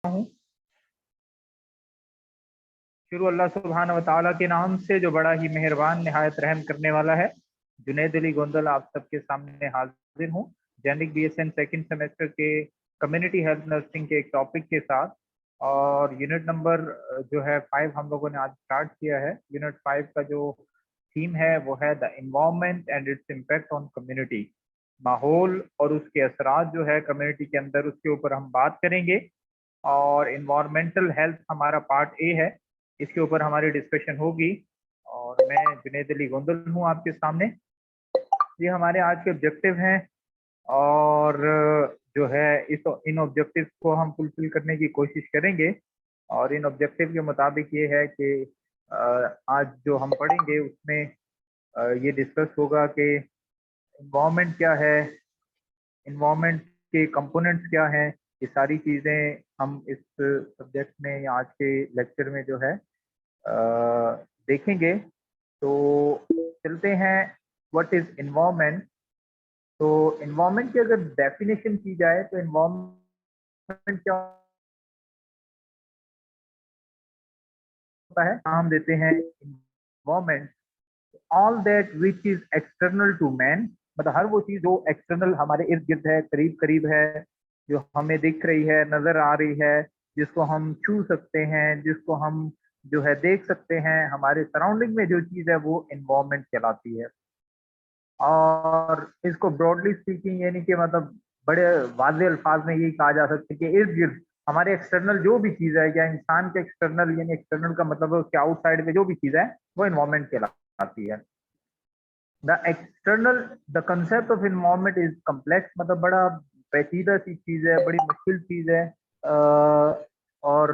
हूँ। शुरू अल्लाह सुब्हान व तआला के नाम से जो बड़ा ही मेहरबान निहायत रहम करने वाला है। जुनैद अली गोंदल आप सबके सामने हाजिर हूँ जैनिक बीएसएन सेकंड सेमेस्टर के कम्युनिटी हेल्थ नर्सिंग के एक टॉपिक के साथ। और यूनिट नंबर जो है 5 हम लोगों ने आज स्टार्ट किया है। यूनिट 5 का जो थीम है वो है the environment and its impact on community. माहौल और उसके असरात जो है कम्युनिटी के अंदर, उसके ऊपर हम बात करेंगे। और इन्वायरमेंटल हेल्थ हमारा पार्ट ए है, इसके ऊपर हमारी डिस्कशन होगी। और मैं जुनैद अली गोंदल हूँ आपके सामने। ये हमारे आज के ऑब्जेक्टिव हैं और जो है इन ऑब्जेक्टिव को हम फुलफिल करने की कोशिश करेंगे। और इन ऑब्जेक्टिव के मुताबिक ये है कि आज जो हम पढ़ेंगे उसमें ये डिस्कस होगा कि इन्वायरमेंट क्या है, इन्वायरमेंट के कंपोनेंट्स क्या हैं। ये सारी चीज़ें हम इस सब्जेक्ट में या आज के लेक्चर में जो है देखेंगे। तो चलते हैं, व्हाट इज इन्वायरमेंट। तो इन्वायरमेंट की अगर डेफिनेशन की जाए तो इन्वायरमेंट क्या होता है, नाम देते हैं environment all that which is external to man. मतलब हर वो चीज जो एक्सटर्नल हमारे इर्द गिर्द है, करीब करीब है, जो हमें दिख रही है, नजर आ रही है, जिसको हम छू सकते हैं, जिसको हम जो है देख सकते हैं, हमारे सराउंडिंग में जो चीज है वो इन्वायरमेंट कहलाती है। और इसको ब्रॉडली स्पीकिंग यानी कि मतलब बड़े वाज़े अल्फाज में यही कहा जा सकता है कि इर्द गिर्द हमारे एक्सटर्नल जो भी चीज़ है, या इंसान के एक्सटर्नल, यानी एक्सटर्नल का मतलब है उसके आउटसाइड में जो भी चीज़ है वो इन्वायरमेंट कहलाती है। The concept of environment is complex, मतलब बड़ा पेचीदा सी चीज़ है, बड़ी मुश्किल चीज़ है। और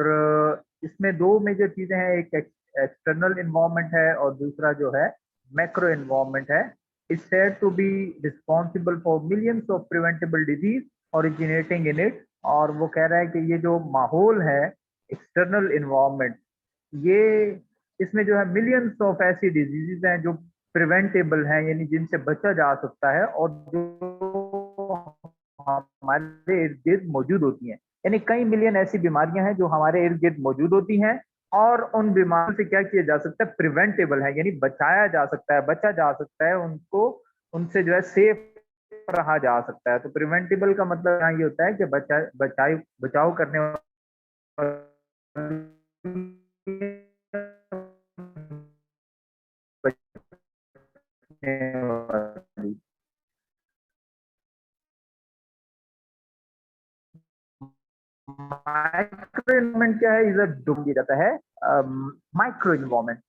इसमें दो मेजर चीज़ें हैं, एक एक्सटर्नल इन्वायरमेंट है और दूसरा जो है मैक्रो इन्वायरमेंट है। Is said to be responsible for millions of preventable disease originating in it. और वो कह रहा है कि ये जो माहौल है, एक्सटर्नल इन्वायरमेंट, ये इसमें जो है मिलियंस ऑफ ऐसी डिजीजेज हैं जो प्रिवेंटेबल हैं, यानी जिनसे बचा जा सकता है और जो हमारे इर्द गिर्द मौजूद होती हैं। यानी कई मिलियन ऐसी बीमारियां हैं जो हमारे इर्द गिर्द मौजूद होती हैं और उन बीमारियों से क्या किया जा सकता है, प्रिवेंटेबल है, यानी बचाया जा सकता है, बचा जा सकता है उनको, उनसे जो है सेफ रहा जा सकता है। तो प्रिवेंटेबल का मतलब यहाँ ये होता है कि बचाव करने वाली। माइक्रो इन्वायरमेंट क्या है, इधर डूब दिया जाता है। Micro environment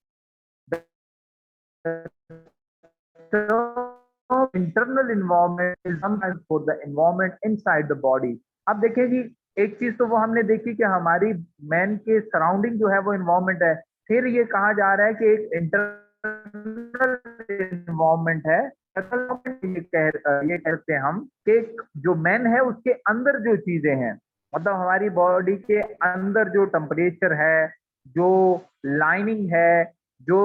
internal environment is sometimes for the environment inside the body. अब देखिए जी, एक चीज तो वो हमने देखी कि हमारी मैन के सराउंडिंग जो है वो इन्वायरमेंट है। फिर ये कहा जा रहा है कि एक इंटरनल इन्वायरमेंट है। ये कहते हैं हम कि जो मैन है उसके अंदर जो चीजें हैं, मतलब हमारी बॉडी के अंदर जो टेम्परेचर है, जो लाइनिंग है, जो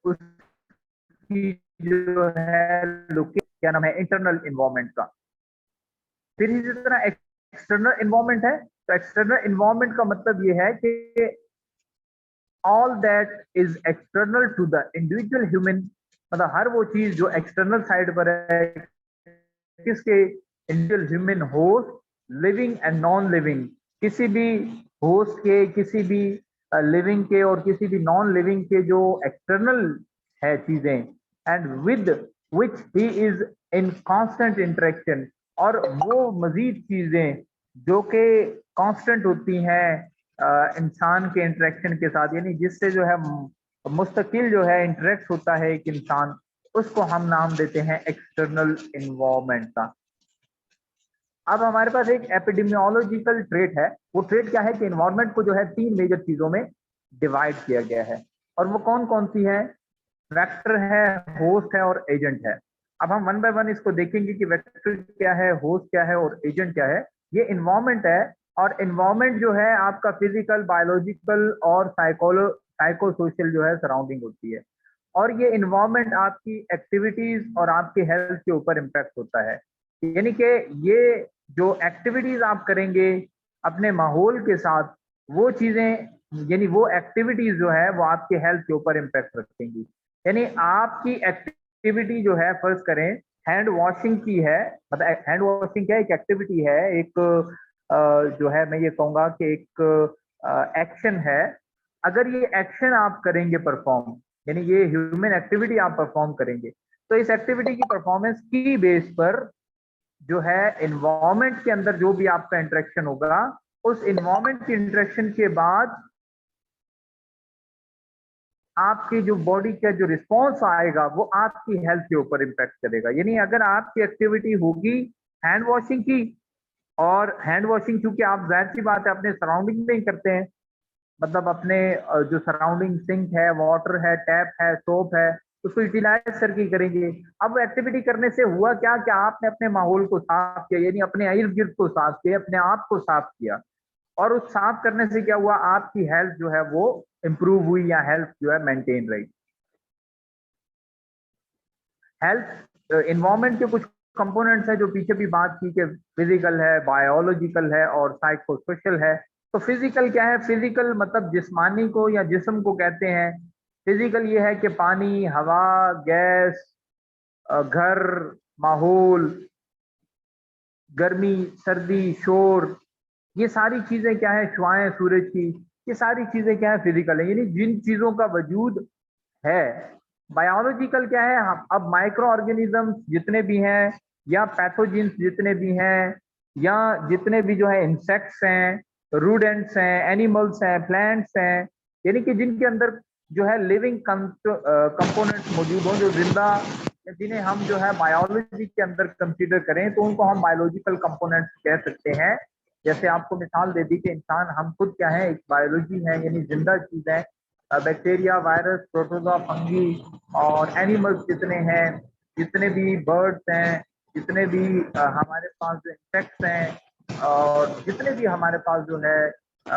उसकी जो है क्या नाम है, इंटरनल इन्वायरमेंट का। फिर इसी तरह एक्सटर्नल इन्वायरमेंट है। तो एक्सटर्नल इन्वायरमेंट का मतलब ये है कि all that is external to the individual human, मतलब हर वो चीज जो एक्सटर्नल साइड पर है किसके, individual human host, living and non living, किसी भी होस्ट के, किसी भी लिविंग के और किसी भी नॉन लिविंग के जो एक्सटर्नल है चीजें, and with which he is in constant interaction. और वो मजीद चीजें जो कि कांस्टेंट होती हैं इंसान के इंटरेक्शन के साथ, यानी जिससे जो है मुस्तकिल जो है इंटरेक्ट होता है एक इंसान, उसको हम नाम देते हैं एक्सटर्नल इन्वायरमेंट का। अब हमारे पास एक एपिडेमियोलॉजिकल ट्रेट है। वो ट्रेट क्या है कि इन्वायरमेंट को जो है तीन मेजर चीजों में डिवाइड किया गया है। और वो कौन कौन सी है, वेक्टर है, होस्ट है और एजेंट है। अब हम वन बाय वन इसको देखेंगे कि वेक्टर क्या है, होस्ट क्या है और एजेंट क्या है। ये इन्वायरमेंट है। और इन्वायरमेंट जो है आपका फिजिकल, बायोलॉजिकल और साइको सोशल जो है सराउंडिंग होती है। और ये इन्वायरमेंट आपकी एक्टिविटीज और आपके हेल्थ के ऊपर इम्पैक्ट होता है। यानी कि ये जो एक्टिविटीज आप करेंगे, अपने माहौल के साथ वो चीजें, यानी वो एक्टिविटीज जो है वो आपके हेल्थ के ऊपर इम्पैक्ट रखेंगी। यानी आपकी एक्टिविटी जो है, फर्ज करें हैंड वॉशिंग की है, मतलब हैंड वॉशिंग क्या है, एक एक्टिविटी है, एक जो है मैं ये कहूंगा कि एक एक्शन है। अगर ये एक्शन आप करेंगे परफॉर्म, यानी ये ह्यूमन एक्टिविटी आप परफॉर्म करेंगे, तो इस एक्टिविटी की परफॉर्मेंस की बेस पर जो है इन्वायरमेंट के अंदर जो भी आपका इंटरेक्शन होगा, उस इन्वायरमेंट की इंटरेक्शन के बाद आपकी जो बॉडी का जो रिस्पॉन्स आएगा वो आपकी हेल्थ के ऊपर इम्पैक्ट करेगा। यानी अगर आपकी एक्टिविटी होगी हैंड वॉशिंग की, और हैंड वॉशिंग चूंकि आप जाहिर सी बात है अपने सराउंडिंग में ही करते हैं, मतलब अपने जो सराउंडिंग सिंक है, वाटर है, टैप है, सोप है, उसको यूटिलाइज करके करेंगे। अब एक्टिविटी करने से हुआ क्या कि आपने अपने माहौल को साफ किया, यानी अपने इर्द गिर्द को साफ किया, अपने आप को साफ किया, और उस साफ करने से क्या हुआ, आपकी हेल्थ जो है वो इंप्रूव हुई या हेल्थ जो है मेंटेन रही। हेल्थ इन्वायरमेंट के कुछ कंपोनेंट्स है जो पीछे भी बात की कि फिजिकल है, बायोलॉजिकल है और साइको सोशल है। तो फिजिकल क्या है, फिजिकल मतलब जिस्मानी को या जिस्म को कहते हैं। फिजिकल ये है कि पानी, हवा, गैस, घर, माहौल, गर्मी, सर्दी, शोर, ये सारी चीजें क्या है, शुआएं सूरज की, ये सारी चीजें क्या है, फिजिकल है, यानी जिन चीजों का वजूद है। बायोलॉजिकल क्या है, हम अब माइक्रो ऑर्गेनिज्म जितने भी हैं, या पैथोजेंस जितने भी हैं, या जितने भी जो है इंसेक्ट्स हैं, रूडेंट्स हैं, एनिमल्स हैं, प्लांट्स हैं, यानी कि जिनके अंदर जो है लिविंग कंपोनेंट्स मौजूद हों, जो जिंदा, जिन्हें हम जो है बायोलॉजी के अंदर कंसीडर करें तो उनको हम बायोलॉजिकल कंपोनेंट्स कह सकते हैं। जैसे आपको मिसाल दे दी कि इंसान, हम खुद क्या है, एक बायोलॉजी है, यानी जिंदा चीज है। बैक्टीरिया, वायरस, प्रोटोजोआ, फंगी और एनिमल्स जितने हैं, जितने भी बर्ड्स हैं, जितने भी हमारे पास जो इंसेक्ट्स हैं, और जितने भी हमारे पास जो है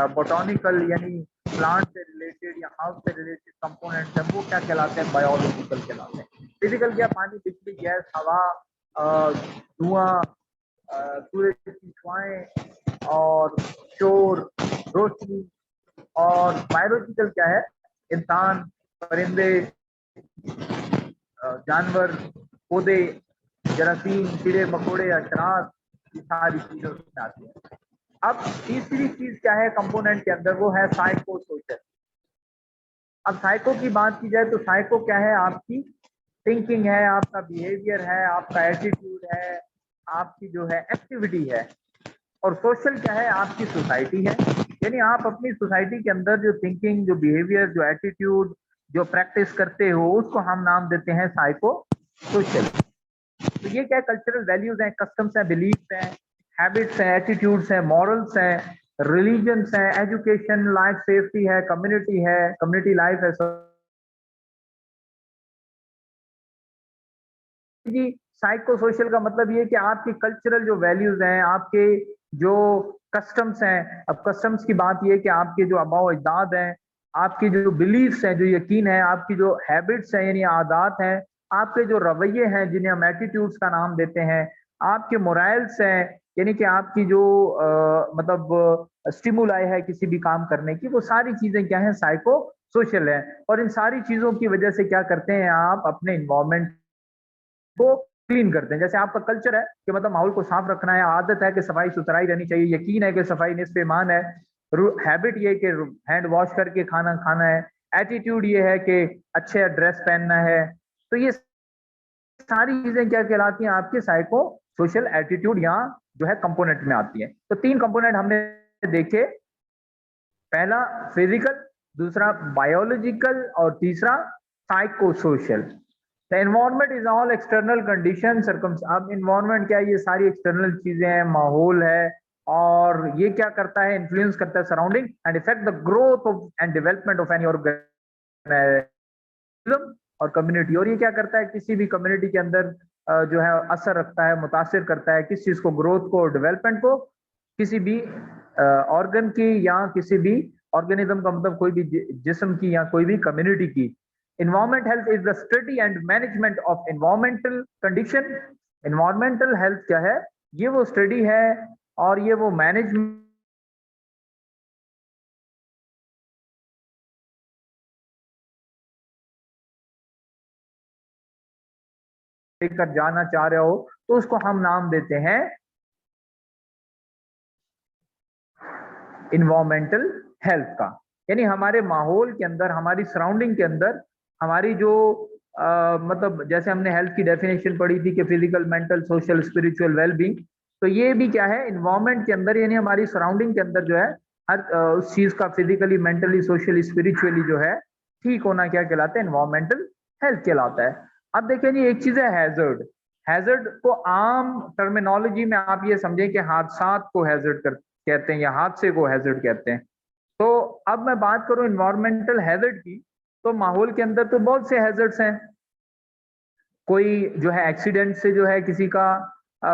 बोटॉनिकल यानी प्लांट से रिलेटेड या हाउस से रिलेटेड कंपोनेंट्स हैं, वो क्या कहलाते हैं, बायोलॉजिकल कहलाते हैं। फिजिकल क्या, पानी, बिजली, गैस, हवा, धुआं, सूरज की छुआएं और शोर, रोशनी। और बायोलॉजिकल क्या है, इंसान, परिंदे, जानवर, पौधे, जरासीम, कीड़े मकोड़े, अशरात, ये सारी चीजें उसमें आती है। अब तीसरी चीज क्या है कंपोनेंट के अंदर, वो है साइको सोशल। अब साइको की बात की जाए तो साइको क्या है, आपकी थिंकिंग है, आपका बिहेवियर है, आपका एटीट्यूड है, आपकी जो है एक्टिविटी है। और सोशल क्या है, आपकी सोसाइटी है, यानी आप अपनी सोसाइटी के अंदर जो थिंकिंग, जो बिहेवियर, जो एटीट्यूड, जो प्रैक्टिस करते हो, उसको हम नाम देते हैं साइको सोशल। तो ये क्या है, कल्चरल वैल्यूज हैं, कस्टम्स हैं, बिलीफ्स हैं, हैबिट्स हैं, एटीट्यूड्स हैं, मॉरल्स हैं, रिलीजन्स हैं, एजुकेशन, लाइफ सेफ्टी है, कम्युनिटी लाइफ है। जी, साइको सोशल का मतलब ये कि आपकी कल्चरल जो वैल्यूज हैं, आपके जो कस्टम्स हैं, अब कस्टम्स की बात ये है कि आपके जो आबाओ अजदाद हैं, आपकी जो बिलीफ्स हैं, जो यकीन है, आपकी जो हैबिट्स हैं यानी आदात हैं, आपके जो रवैये हैं जिन्हें हम एटीट्यूड्स का नाम देते हैं, आपके मोरल्स हैं, यानी कि आपकी जो मतलब स्टिमुलाई है किसी भी काम करने की, वो सारी चीजें क्या है, साइको सोशल है। और इन सारी चीजों की वजह से क्या करते हैं आप, अपने इन्वायरमेंट को क्लीन करते हैं। जैसे आपका कल्चर है कि मतलब माहौल को साफ रखना है, आदत है कि सफाई सुथराई रहनी चाहिए, यकीन है कि सफाई निस्फ़े ईमान है, हैबिट ये कि हैंड वॉश करके खाना खाना है, एटीट्यूड ये है कि अच्छे ड्रेस पहनना है। तो ये सारी चीजें क्या कहलाती हैं, आपके साइको सोशल एटीट्यूड या जो है कंपोनेंट में आती है। तो तीन कंपोनेंट हमने देखे, पहला फिजिकल, दूसरा बायोलॉजिकल और तीसरा psycho social. The environment is all external condition सर्कम्स। अब एनवायरमेंट क्या है, ये सारी एक्सटर्नल चीजें हैं, माहौल है, और ये क्या करता है, इन्फ्लुएंस करता है surrounding and effect the growth of and development of any organism और कम्युनिटी। और ये क्या करता है, किसी भी कम्युनिटी के अंदर जो है असर रखता है, मुतासिर करता है किस चीज को, ग्रोथ को, डेवलपमेंट को, किसी भी ऑर्गन की या किसी भी ऑर्गेनिज्म का मतलब कोई भी जिस्म की या कोई भी कम्युनिटी की। Environment health is the study and management of environmental condition। environmental health क्या है, ये वो स्टडी है और ये वो मैनेजमेंट लेकर जाना चाह रहे हो तो उसको हम नाम देते हैं इन्वायरमेंटल हेल्थ का। यानी हमारे माहौल के अंदर, हमारी सराउंडिंग के अंदर, हमारी जो मतलब जैसे हमने हेल्थ की डेफिनेशन पढ़ी थी कि physical, mental, social, spiritual wellbeing, तो ये भी क्या है, इन्वायरमेंट के अंदर यानी हमारी सराउंडिंग के अंदर जो है हर उस चीज का फिजिकली, मेंटली, सोशली, स्पिरिचुअली जो है ठीक होना क्या कहलाता है, इन्वायरमेंटल हेल्थ कहलाता है। अब देखिए जी, एक चीज है हैजर्ड। हैजर्ड को आम टर्मिनोलॉजी में आप ये समझें कि हादसा को हैजर्ड कहते हैं या हादसे को हैजर्ड कहते हैं। तो अब मैं बात करूं इन्वायरमेंटल हैजर्ड की, तो माहौल के अंदर तो बहुत से हैजर्ड्स हैं। कोई जो है एक्सीडेंट से जो है किसी का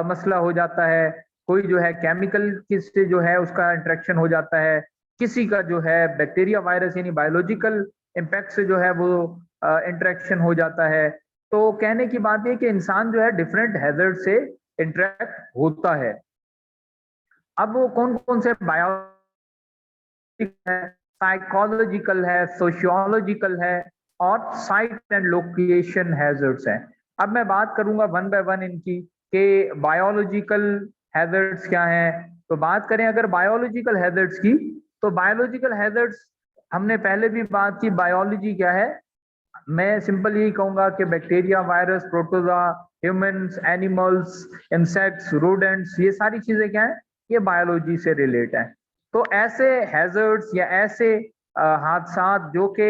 मसला हो जाता है, कोई जो है केमिकल से जो है उसका इंटरेक्शन हो जाता है, किसी का जो है बैक्टीरिया, वायरस यानी बायोलॉजिकल इम्पैक्ट से जो है वो इंटरेक्शन हो जाता है। तो कहने की बात है कि इंसान जो है डिफरेंट हैजर्ड से इंटरेक्ट होता है। अब वो कौन कौन से बायो है, साइकोलॉजिकल है, सोशियोलॉजिकल है और साइट एंड लोकेशन हैजर्ड्स हैं। अब मैं बात करूंगा वन बाय वन इनकी कि बायोलॉजिकल हैजर्ड्स क्या हैं। तो बात करें अगर बायोलॉजिकल हैजर्ड्स की, तो बायोलॉजिकल हैजर्ड्स हमने पहले भी बात की, बायोलॉजी क्या है, मैं सिंपल यही कहूंगा कि bacteria, virus, protozoa, humans, animals, insects, rodents, ये सारी चीजें क्या है, ये बायोलॉजी से रिलेट है। तो ऐसे हैजर्ड्स या ऐसे हादसात जो कि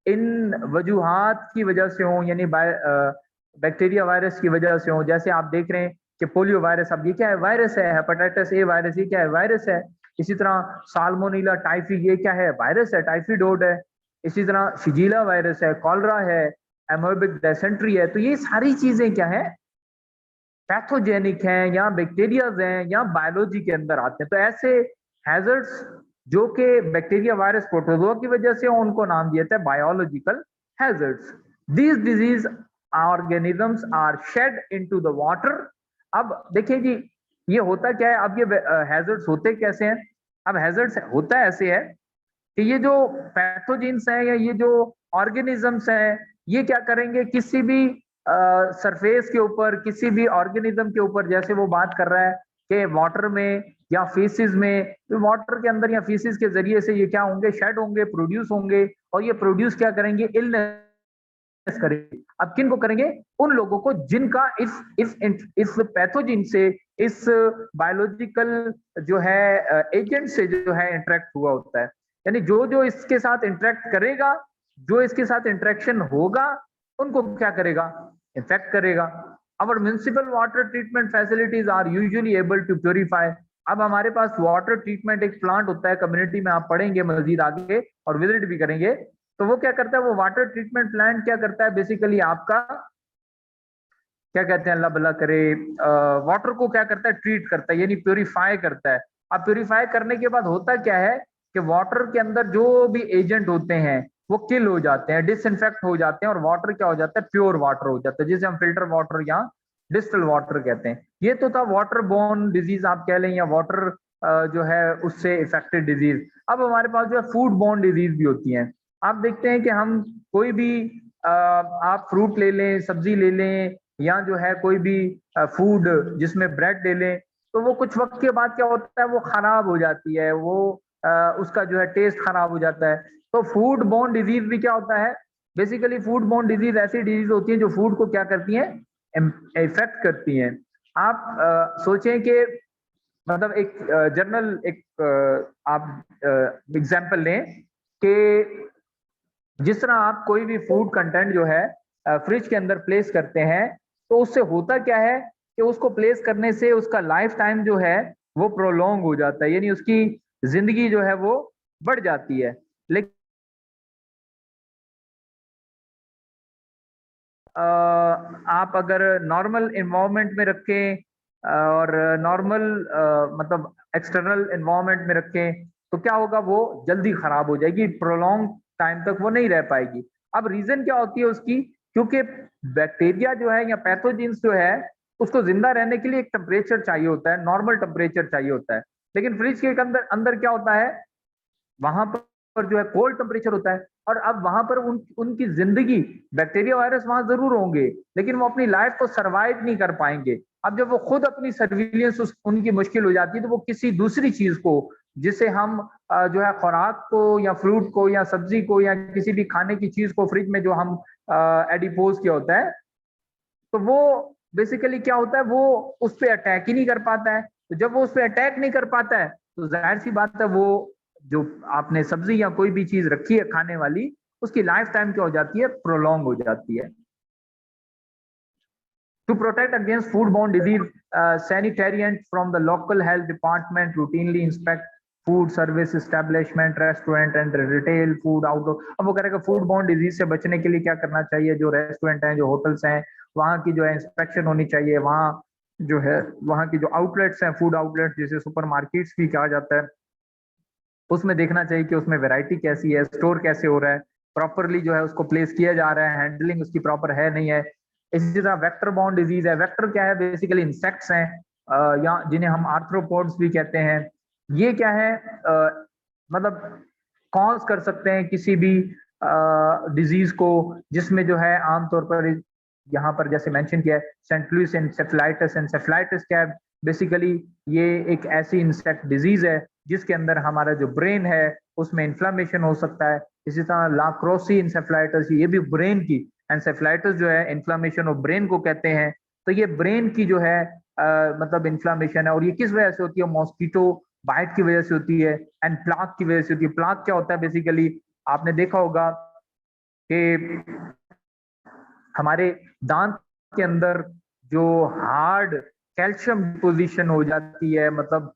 इन वजूहात की वजह से हों, यानी बैक्टीरिया, वायरस की वजह से हों, जैसे आप देख रहे हैं कि पोलियो वायरस, अब ये क्या है, वायरस है। हेपेटाइटिस ए वायरस, ये क्या है, वायरस है। इसी तरह साल्मोनेला टाइफी, ये क्या है, वायरस है, टाइफीडोड है। इसी तरह शिजीला वायरस है, कॉलरा है, एमोबिक डिसेंट्री है। तो ये सारी चीजें क्या है, पैथोजेनिक हैं या बैक्टीरियाज हैं या बायोलॉजी के अंदर आते हैं। तो ऐसे हैजर्ड्स जो कि बैक्टीरिया, वायरस, प्रोटोजोआ की वजह से उनको नाम दिया था biological hazards. These disease organisms are shed into the water. अब देखिए जी, ये होता क्या है, अब ये हैजर्ड्स होते कैसे हैं। अब हैजर्ड्स होता ऐसे है कि ये जो पैथोजेंस हैं या ये जो ऑर्गेनिजम्स हैं, ये क्या करेंगे, किसी भी सरफेस के ऊपर, किसी भी ऑर्गेनिज्म के ऊपर, जैसे वो बात कर रहा है कि वाटर में या फीसिस में, तो वाटर के अंदर या फीसिस के जरिए से ये क्या होंगे, शेड होंगे, प्रोड्यूस होंगे, और ये प्रोड्यूस क्या करेंगे, इलनेस करेंगे। अब किन को करेंगे, उन लोगों को जिनका इस पैथोजिन से, इस बायोलॉजिकल जो है एजेंट से जो है इंटरेक्ट हुआ होता है। यानी जो जो इसके साथ इंटरेक्ट करेगा, जो इसके साथ इंटरेक्शन होगा, उनको क्या करेगा, इफेक्ट करेगा। Our municipal water treatment facilities are usually able to purify। अब हमारे पास वाटर ट्रीटमेंट एक प्लांट होता है कम्युनिटी में, आप पढ़ेंगे मजीद आगे और विजिट भी करेंगे। तो वो क्या करता है, वो वाटर ट्रीटमेंट प्लांट क्या करता है, बेसिकली आपका क्या कहते हैं, अल्लाह भला करे, वाटर को क्या करता है, ट्रीट करता है, यानी प्योरीफाई करता है। अब प्योरीफाई करने के बाद होता क्या है कि वाटर के अंदर जो भी एजेंट होते हैं वो किल हो जाते हैं, डिसइंफेक्ट हो जाते हैं, और वाटर क्या हो जाता है, प्योर वाटर हो जाता है, जिसे हम फिल्टर वाटर या डिस्टल वाटर कहते हैं। ये तो था वाटर बोर्न डिजीज आप कह लें, या वाटर जो है उससे इफेक्टेड डिजीज। अब हमारे पास जो है फूड बोर्न डिजीज भी होती हैं। आप देखते हैं कि हम कोई भी आप फ्रूट ले लें, सब्जी ले लें, या जो है कोई भी फूड जिसमें ब्रेड ले लें, तो वो कुछ वक्त के बाद क्या होता है, वो खराब हो जाती है, वो उसका जो है टेस्ट खराब हो जाता है। तो फूड बोर्न डिजीज भी क्या होता है, बेसिकली फूड बोर्न डिजीज ऐसी डिजीज होती है जो फूड को क्या करती हैं, इफेक्ट करती हैं। आप सोचें कि मतलब एक जनरल एक आप एग्जांपल लें कि जिस तरह आप कोई भी फूड कंटेंट जो है फ्रिज के अंदर प्लेस करते हैं, तो उससे होता क्या है कि उसको प्लेस करने से उसका लाइफ टाइम जो है वो प्रोलॉन्ग हो जाता है, यानी उसकी जिंदगी जो है वो बढ़ जाती है। लेकिन आप अगर नॉर्मल इन्वायरमेंट में रखें और नॉर्मल मतलब एक्सटर्नल इन्वायरमेंट में रखें, तो क्या होगा, वो जल्दी खराब हो जाएगी, प्रोलॉन्ग टाइम तक वो नहीं रह पाएगी। अब रीजन क्या होती है उसकी, क्योंकि बैक्टीरिया जो है या पैथोजेंस जो है, उसको जिंदा रहने के लिए एक टेम्परेचर चाहिए होता है, नॉर्मल टेम्परेचर चाहिए होता है। लेकिन फ्रिज के अंदर अंदर क्या होता है, वहां पर पर जो है कोल्ड टेम्परेचर होता है, और अब वहां पर उनकी जिंदगी, बैक्टीरिया वायरस वहां जरूर होंगे लेकिन वो अपनी लाइफ को सरवाइव नहीं कर पाएंगे। अब जब वो खुद अपनी सर्विलियंस उनकी मुश्किल हो जाती है, तो वो किसी दूसरी चीज को, जिसे हम जो है खुराक को या फ्रूट को या सब्जी को या किसी भी खाने की चीज को फ्रिज में जो हम एडिपोज किया होता है, तो वो बेसिकली क्या होता है, वो उस पर अटैक ही नहीं कर पाता है। तो जब वो उस पर अटैक नहीं कर पाता है, तो जाहिर सी बात है, वो जो आपने सब्जी या कोई भी चीज रखी है खाने वाली, उसकी लाइफ टाइम क्या हो जाती है, प्रोलॉन्ग हो जाती है। To protect against foodborne disease, sanitarians from the local health department routinely inspect food service establishment, restaurant and retail food outdoor। अब वो कह रहे हैं फूड बॉर्न डिजीज से बचने के लिए क्या करना चाहिए, जो रेस्टोरेंट हैं, जो होटल्स हैं, वहाँ की जो है इंस्पेक्शन होनी चाहिए, वहाँ जो है वहाँ की जो आउटलेट्स हैं, फूड आउटलेट्स जिसे सुपरमार्केट्स भी कहा जाता है, उसमें देखना चाहिए कि उसमें वैरायटी कैसी है, स्टोर कैसे हो रहा है, प्रॉपरली जो है उसको प्लेस किया जा रहा है, हैंडलिंग उसकी प्रॉपर है नहीं है। इसी तरह वेक्टर बॉर्न डिजीज है। वेक्टर क्या है, बेसिकली इंसेक्ट्स हैं, या जिन्हें हम आर्थ्रोपोड्स भी कहते हैं। ये क्या है, मतलब कॉज कर सकते हैं किसी भी डिजीज को, जिसमें जो है आमतौर पर यहाँ पर जैसे मेंशन किया है सेंट लुइस एंसेफेलाइटिस। एंसेफेलाइटिस क्या है, बेसिकली ये एक ऐसी इंसेक्ट डिजीज है जिसके अंदर हमारा जो ब्रेन है उसमें इन्फ्लामेशन हो सकता है। इसी तरह लाक्रोसी इंसेफेलाइटिस, ये भी ब्रेन की एंसेफेलाइटिस जो है, इन्फ्लामेशन ऑफ ब्रेन को कहते हैं। तो ये ब्रेन की जो है मतलब इन्फ्लामेशन है, और ये किस वजह से होती है, मॉस्किटो बाइट की वजह से होती है, एंड प्लाक की वजह से होती है। प्लाक क्या होता है, बेसिकली आपने देखा होगा कि हमारे दांत के अंदर जो हार्ड कैल्शियम डिपोजिशन हो जाती है, मतलब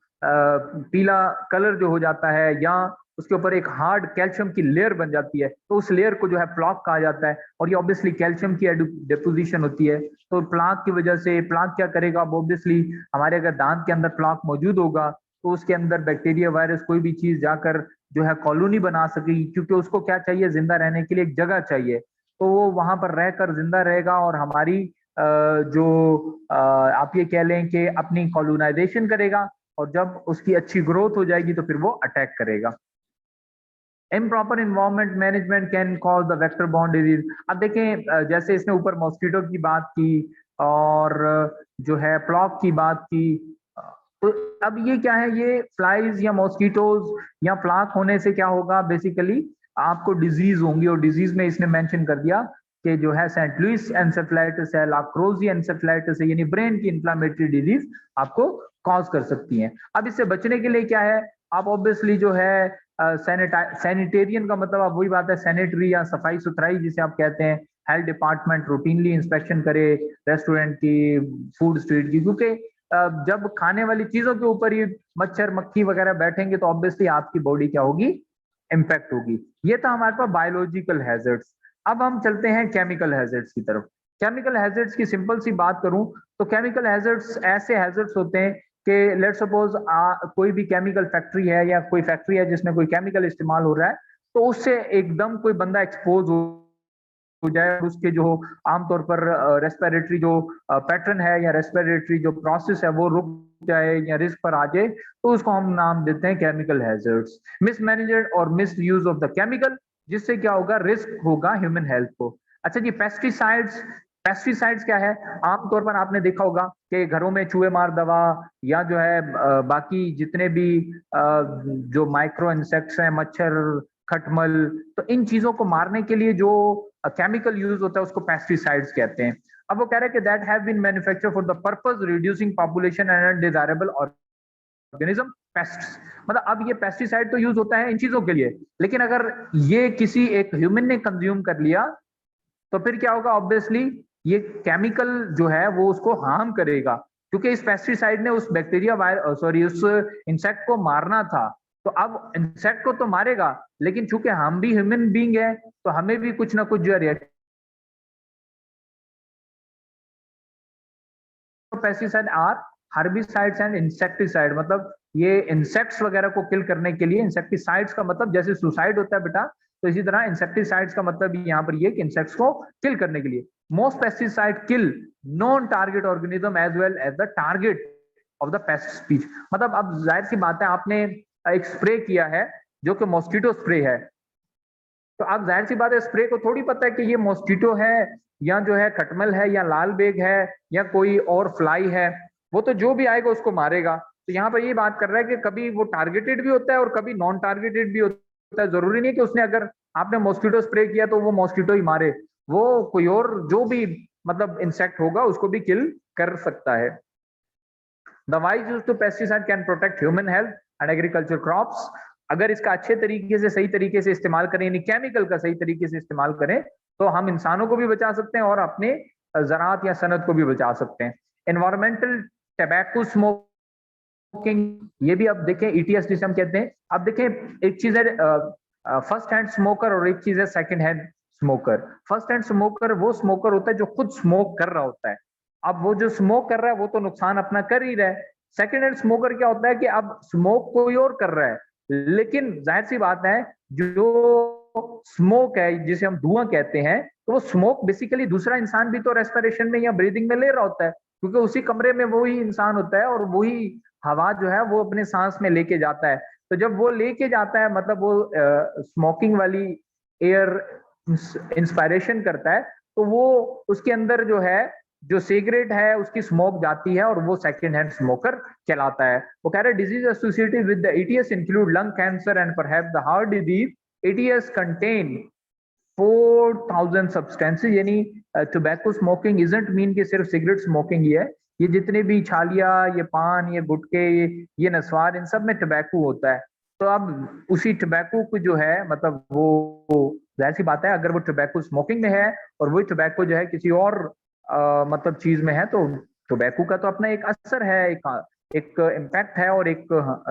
पीला कलर जो हो जाता है, या उसके ऊपर एक हार्ड कैल्शियम की लेयर बन जाती है, तो उस लेयर को जो है प्लाक कहा जाता है। और ये ऑब्वियसली कैल्शियम की डिपोजिशन होती है। तो प्लाक की वजह से, प्लाक क्या करेगा, ऑब्वियसली हमारे अगर दांत के अंदर प्लाक मौजूद होगा तो उसके अंदर बैक्टीरिया वायरस कोई भी चीज जाकर जो है कॉलोनी बना सकेगी, क्योंकि उसको क्या चाहिए, जिंदा रहने के लिए एक जगह चाहिए। तो वो वहां पर रहकर जिंदा रहेगा और हमारी जो आप ये कह लें कि अपनी कॉलोनाइजेशन करेगा, और जब उसकी अच्छी ग्रोथ हो जाएगी तो फिर वो अटैक करेगा। Improper environment management can cause the vector borne disease. अब देखें, जैसे इसने ऊपर मॉस्किटो की बात की और जो है प्लॉक की बात की, तो अब ये क्या है, ये फ्लाइज या मॉस्किटोज या प्लाक होने से क्या होगा, बेसिकली आपको डिजीज होंगी। और डिजीज में इसने मेंशन कर दिया कि जो है सेंट लुइस एंसेफेलाइटिस है, लाक्रोजी एंसेफेलाइटिस है, यानी ब्रेन की इंफ्लेमेटरी डिजीज आपको कॉज कर सकती हैं। अब इससे बचने के लिए क्या है, आप ऑब्वियसली जो है सैनिटेरियन का मतलब आप वही बात है, सैनिटरी या सफाई सुथराई जिसे आप कहते हैं, हेल्थ डिपार्टमेंट रूटीनली इंस्पेक्शन करे रेस्टोरेंट की, फूड स्ट्रीट की, क्योंकि जब खाने वाली चीजों के ऊपर ही मच्छर मक्खी वगैरह बैठेंगे तो ऑब्वियसली आपकी बॉडी क्या होगी, इंपैक्ट होगी। ये था हमारे पास बायोलॉजिकल हैजर्ड्स। अब हम चलते हैं केमिकल हैजर्ड्स की तरफ। केमिकल हैजर्ड्स की सिंपल सी बात करूं तो केमिकल हैजर्ड्स ऐसे हैजर्ड्स होते हैं कि लेट्स सपोज कोई भी केमिकल फैक्ट्री है या कोई फैक्ट्री है जिसमें कोई केमिकल इस्तेमाल हो रहा है, तो उससे एकदम कोई बंदा एक्सपोज हो जाए और उसके जो आमतौर पर रेस्पिरेटरी जो पैटर्न है या रेस्पिरेटरी जो प्रोसेस है वो रुक जाए या रिस्क पर आ जाए, तो उसको हम नाम देते हैं केमिकल हैजर्ड्स। मिसमैनेजमेंट और miss use of the chemical, जिससे क्या होगा, रिस्क होगा ह्यूमन हेल्थ को। अच्छा जी, पेस्टिसाइड्स। पेस्टिसाइड्स क्या है, आमतौर पर आपने देखा होगा कि घरों में चूहे मार दवा या जो है बाकी जितने भी जो माइक्रो इंसेक्ट्स हैं, मच्छर, खटमल, तो इन चीजों को मारने के लिए जो केमिकल यूज होता है उसको पेस्टिसाइड्स कहते हैं। अब वो कह रहे हैं कि that have been manufactured for the purpose reducing population and undesirable organism pests. मतलब अब ये पेस्टिसाइड तो यूज होता है इन चीजों के लिए, लेकिन अगर ये किसी एक ह्यूमन ने कंज्यूम कर लिया तो फिर क्या होगा, ऑब्वियसली ये केमिकल जो है वो उसको हार्म करेगा, क्योंकि इस पेस्टिसाइड ने उस बैक्टीरिया सॉरी उस इंसेक्ट को मारना था। तो अब इंसेक्ट को तो मारेगा, लेकिन चूंकि हम भी ह्यूमन बीइंग है तो हमें भी कुछ ना कुछ जो है pesticide are herbicides and insecticide, मतलब ये इंसेक्ट्स वगैरह को किल करने के लिए। इंसेक्टिसाइड्स का मतलब जैसे सुसाइड होता है बेटा, तो इसी तरह इंसेक्टिसाइड्स का मतलब यहाँ पर ये कि इंसेक्ट्स को किल करने के लिए। Most pesticide kill non target organism as well as the target of the pest speech. मतलब अब जाहिर सी बात है, आपने एक स्प्रे किया है जो कि मॉस्किटो स्प्रे है। तो आप जाहिर सी बात है स्प्रे को थोड़ी पता है कि ये मॉस्किटो है या जो है खटमल है या लाल बेग है या कोई और फ्लाई है, वो तो जो भी आएगा उसको मारेगा। तो यहाँ पर ये बात कर रहा है कि कभी वो टारगेटेड भी होता है और कभी नॉन टारगेटेड भी होता है। जरूरी नहीं कि उसने, अगर आपने मॉस्किटो स्प्रे किया तो वो मॉस्किटो ही मारे, वो कोई और जो भी मतलब इंसेक्ट होगा उसको भी किल कर सकता है। दवाई use to pesticide can protect human health and agriculture crops. अगर इसका अच्छे तरीके से सही तरीके से इस्तेमाल करें, यानी केमिकल का सही तरीके से इस्तेमाल करें, तो हम इंसानों को भी बचा सकते हैं और अपने ज़राअत या सनत को भी बचा सकते हैं। एनवायरमेंटल टबैको स्मोकिंग, ये भी अब देखें ईटीएस जिसे हम कहते हैं। अब देखें एक चीज है फर्स्ट हैंड स्मोकर और एक चीज है second hand smoker. First hand smoker वो स्मोकर होता है जो खुद स्मोक कर रहा होता है। अब वो जो स्मोक कर रहा है वो तो नुकसान अपना कर ही रहा है। सेकंड हैंड स्मोकर क्या होता है कि अब स्मोक कोई और कर रहा है, लेकिन जाहिर सी बात है जो स्मोक है जिसे हम धुआं कहते हैं, तो वो स्मोक बेसिकली दूसरा इंसान भी तो रेस्पिरेशन में या ब्रीदिंग में ले रहा होता है, क्योंकि उसी कमरे में वही इंसान होता है और वही हवा जो है वो अपने सांस में लेके जाता है। तो जब वो लेके जाता है मतलब वो स्मोकिंग वाली एयर इंस्पायरेशन करता है, तो वो उसके अंदर जो है जो सिगरेट है उसकी स्मोक जाती है और वो सेकंड हैंड स्मोकर कहलाता है। वो कह रहे disease associated with the ETS include lung cancer and perhaps the heart disease. ETS contain 4000 substances, यानी टोबैको स्मोकिंग इजंट मीन कि सिर्फ सिगरेट स्मोकिंग ही है। ये जितने भी छालिया, ये पान, ये गुटके, ये नस्वार, इन सब में टोबैको होता है। तो अब उसी टोबैको को जो है मतलब वो जाहिर सी बात है अगर वो टोबैको स्मोकिंग में है और वही टोबैको जो है किसी और मतलब चीज में है, तो टोबैको का तो अपना एक असर है, एक इम्पैक्ट है और एक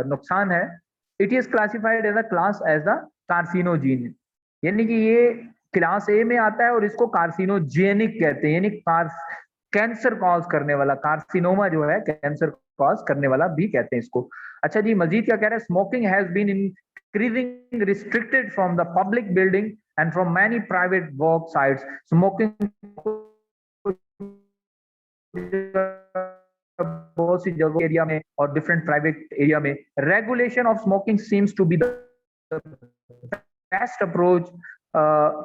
नुकसान है। It is classified as a class as a carcinogen, यानी कि ये क्लास ए में आता है और इसको कार्सिनोजेनिक कहते हैं, यानी कैंसर कॉज करने वाला, कार्सिनोमा जो है कैंसर कॉज करने वाला भी कहते हैं इसको। अच्छा जी, मजीद क्या कह रहे हैं, smoking has been increasing restricted from the public building and from many private work sites. Smoking बहुत सी जगह एरिया में और डिफरेंट प्राइवेट एरिया में regulation of smoking seems to be the best approach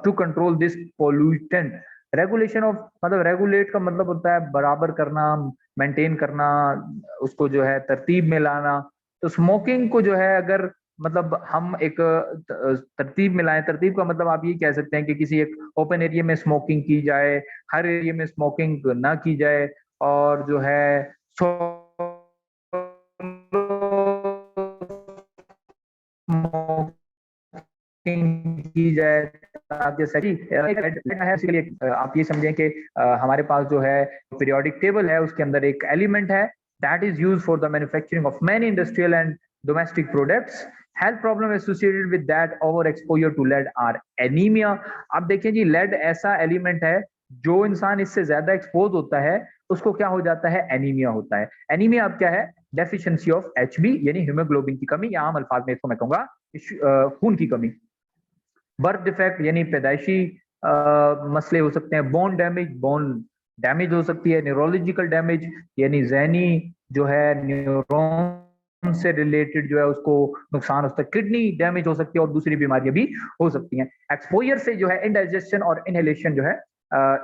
to control this pollutant. Regulation of मतलब regulate का मतलब होता है बराबर करना, मेंटेन करना, उसको जो है तरतीब में लाना। तो स्मोकिंग को जो है अगर मतलब हम एक तरतीब में लाएं, तरतीब का मतलब आप ये कह सकते हैं कि किसी एक ओपन एरिया में स्मोकिंग की जाए, हर एरिया में स्मोकिंग ना की जाए, और जो है की जाए। आप जैसा कि आप ये समझें कि हमारे पास जो है पीरियोडिक टेबल है, उसके अंदर एक एलिमेंट है that is use for the manufacturing of many industrial and domestic products. Health problem associated with that over exposure to lead are anaemia. अब देखें जी, लेड ऐसा एलिमेंट है जो इंसान इससे ज्यादा एक्सपोज होता है उसको क्या हो जाता है, एनीमिया होता है। एनीमिया अब क्या है, डेफिशिएंसी ऑफ एचबी यानी हीमोग्लोबिन की कमी, या आम अल्फाज में इसको मैं कहूंगा खून की कमी। बर्थ डिफेक्ट यानी पैदाइशी मसले हो सकते हैं। बोन डैमेज हो सकती है। न्यूरोलॉजिकल डैमेज यानी जहनी जो है न्यूरॉन से रिलेटेड जो है उसको नुकसान हो सकता है। किडनी डैमेज हो सकती है और दूसरी बीमारियां भी हो सकती हैं। एक्सपोजर से जो है इंडाइजेशन और इनहेलेशन जो है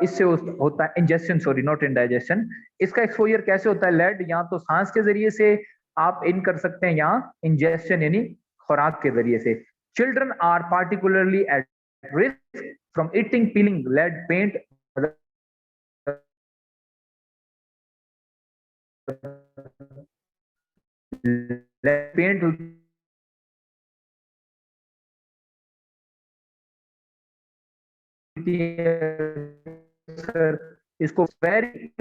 इससे होता है इंजेक्शन, सॉरी नॉट इंडाइजेशन। इसका एक्सपोजर कैसे होता है, लेड या तो सांस के जरिए से आप इन कर सकते हैं या इंजेक्शन यानी खुराक के जरिए से। Children are particularly at risk from eating, peeling lead paint. Lead paint इसको very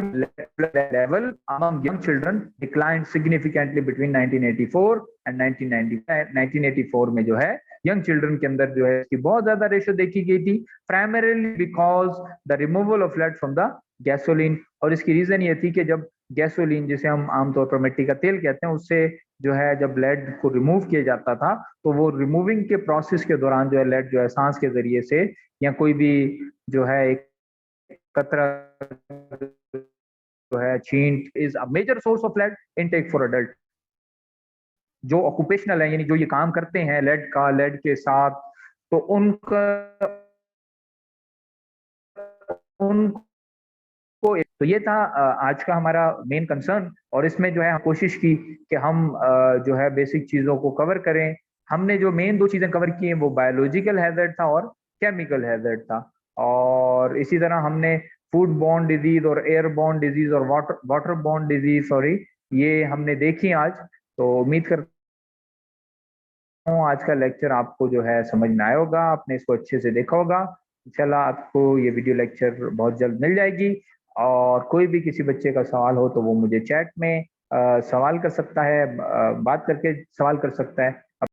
level among young children declined significantly between 1984 and 1995. 1984 में जो है यंग चिल्ड्रन के अंदर जो है इसकी बहुत ज्यादा रेशो देखी गई थी, primarily because the removal of lead from the gasoline. और इसकी रीजन ये थी कि जब गैसोलीन जिसे हम आमतौर पर मिट्टी का तेल कहते हैं उससे जो है जब लेड को रिमूव किया जाता था, तो वो रिमूविंग के प्रोसेस के दौरान जो है लेड जो है सांस के जरिए से या कोई भी जो है एक कतरा जो है छींट is a major source of lead intake for adult. जो ऑक्यूपेशनल है, यानी जो ये काम करते हैं लेड के साथ, तो उनका उनको, तो ये था आज का हमारा मेन कंसर्न। और इसमें जो है कोशिश की कि हम जो है बेसिक चीजों को कवर करें। हमने जो मेन दो चीजें कवर की हैं वो बायोलॉजिकल हैजर्ड था और केमिकल हैजर्ड था। और इसी तरह हमने फूड बॉर्न डिजीज और एयर बॉर्न डिजीज और वाटर बॉर्न डिजीज, सॉरी, ये हमने देखी आज। तो उम्मीद करता हूँ आज का लेक्चर आपको जो है समझ में आया होगा, आपने इसको अच्छे से देखा होगा। इंशाल्लाह आपको ये वीडियो लेक्चर बहुत जल्द मिल जाएगी। और कोई भी किसी बच्चे का सवाल हो तो वो मुझे चैट में सवाल कर सकता है, बात करके सवाल कर सकता है।